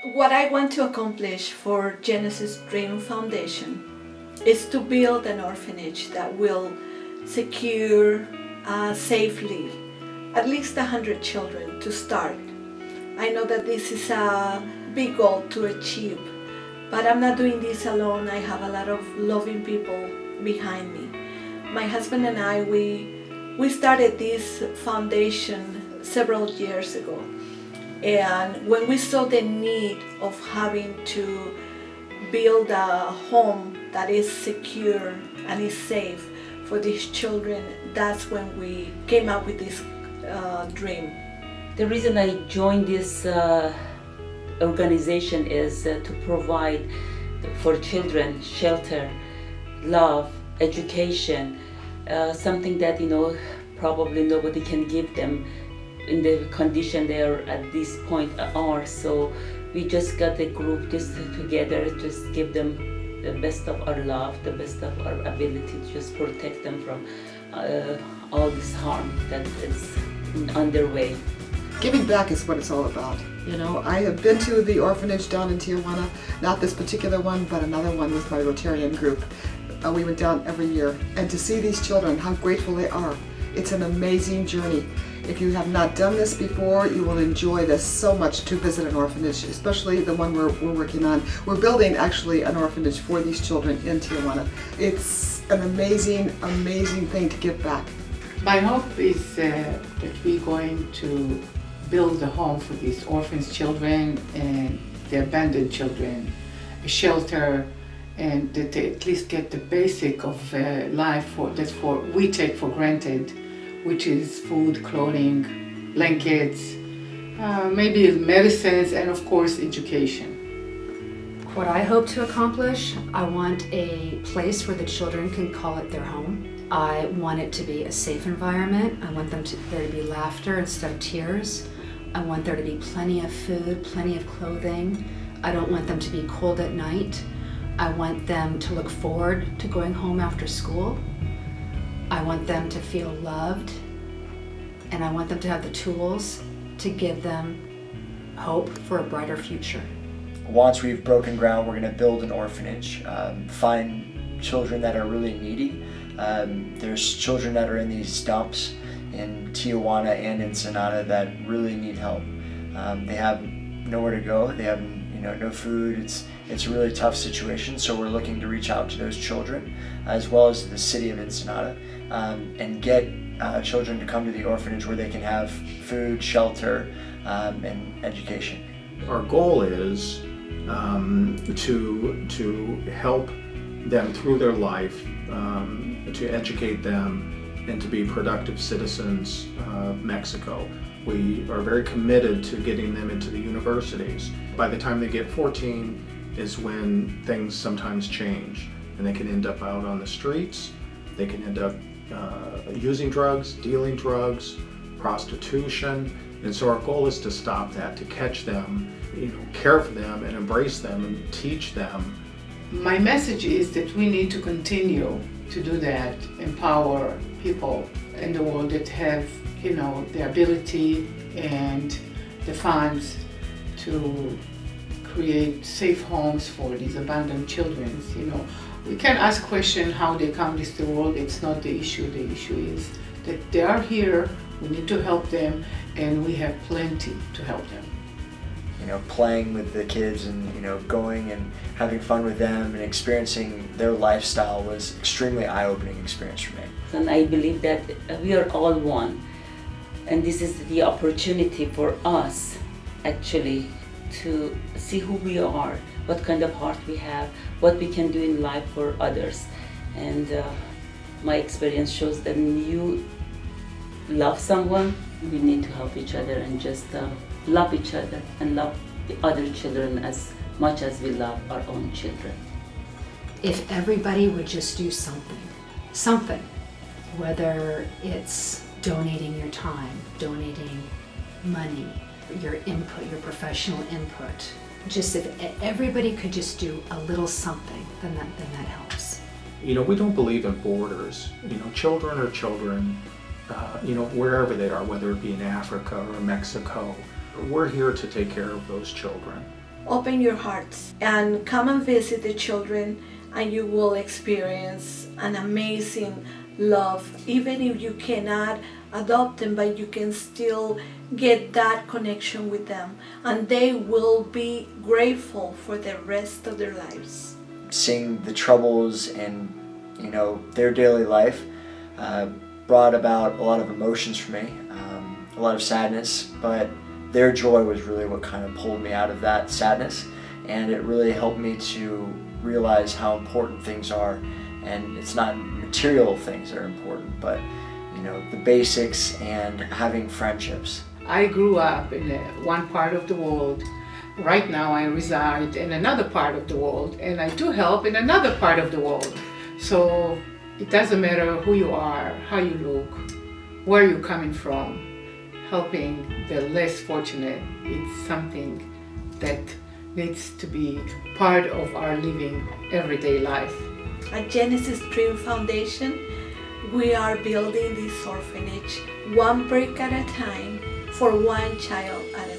What I want to accomplish for Genesis Dream Foundation is to build an orphanage that will secure safely at least 100 children to start. I know that this is a big goal to achieve, but I'm not doing this alone. I have a lot of loving people behind me. My husband and I, we started this foundation several years ago. And when we saw the need of having to build a home that is secure and is safe for these children, that's when we came up with this dream. The reason I joined this organization is to provide for children shelter, love, education, something that probably nobody can give them in the condition they are at this point are. So we just got a group just together, just give them the best of our love, the best of our ability to just protect them from all this harm that is on their way. Giving back is what it's all about. I have been to the orphanage down in Tijuana, not this particular one, but another one with my Rotarian group. We went down every year, and to see these children, how grateful they are. It's an amazing journey. If you have not done this before, you will enjoy this so much to visit an orphanage, especially the one we're working on. We're building actually an orphanage for these children in Tijuana. It's an amazing, amazing thing to give back. My hope is that we're going to build a home for these orphans children and the abandoned children, a shelter, and that they at least get the basic of life that we take for granted, which is food, clothing, blankets, maybe medicines, and of course education. What I hope to accomplish, I want a place where the children can call it their home. I want it to be a safe environment. I want there to be laughter instead of tears. I want there to be plenty of food, plenty of clothing. I don't want them to be cold at night. I want them to look forward to going home after school. I want them to feel loved, and I want them to have the tools to give them hope for a brighter future. Once we've broken ground, we're going to build an orphanage, find children that are really needy. There's children that are in these dumps in Tijuana and Ensenada that really need help. They have nowhere to go. They have no food. It's a really tough situation, so we're looking to reach out to those children as well as the city of Ensenada and get children to come to the orphanage where they can have food, shelter, and education. Our goal is to help them through their life, to educate them and to be productive citizens of Mexico. We are very committed to getting them into the universities. By the time they get 14 is when things sometimes change, and they can end up out on the streets. They can end up using drugs, dealing drugs, prostitution, and so our goal is to stop that, to catch them, care for them and embrace them and teach them. My message is that we need to continue to do that, empower people in the world that have the ability and the funds to create safe homes for these abandoned children. We can ask questions how they come to the world. It's not the issue. The issue is that they are here. We need to help them, and we have plenty to help them. Playing with the kids and going and having fun with them and experiencing their lifestyle was extremely eye-opening experience for me. And I believe that we are all one, and this is the opportunity for us actually to see who we are, what kind of heart we have, what we can do in life for others. And my experience shows that when you love someone, we need to help each other and just love each other and love the other children as much as we love our own children. If everybody would just do something, whether it's donating your time, donating money, your input, your professional input, just if everybody could just do a little something, then that helps. We don't believe in borders. Children are children, wherever they are, whether it be in Africa or Mexico. We're here to take care of those children. open your hearts and come and visit the children, and you will experience an amazing love. Even if you cannot adopt them, but you can still get that connection with them, and they will be grateful for the rest of their lives. Seeing the troubles in, their daily life brought about a lot of emotions for me, a lot of sadness, but their joy was really what kind of pulled me out of that sadness, and it really helped me to realize how important things are. And it's not material things that are important, but the basics and having friendships. I grew up in one part of the world. Right now I reside in another part of the world, and I do help in another part of the world. So it doesn't matter who you are, how you look, where you're coming from. Helping the less fortunate, it's something that needs to be part of our living everyday life. At Genesis Dream Foundation, we are building this orphanage one brick at a time for one child at a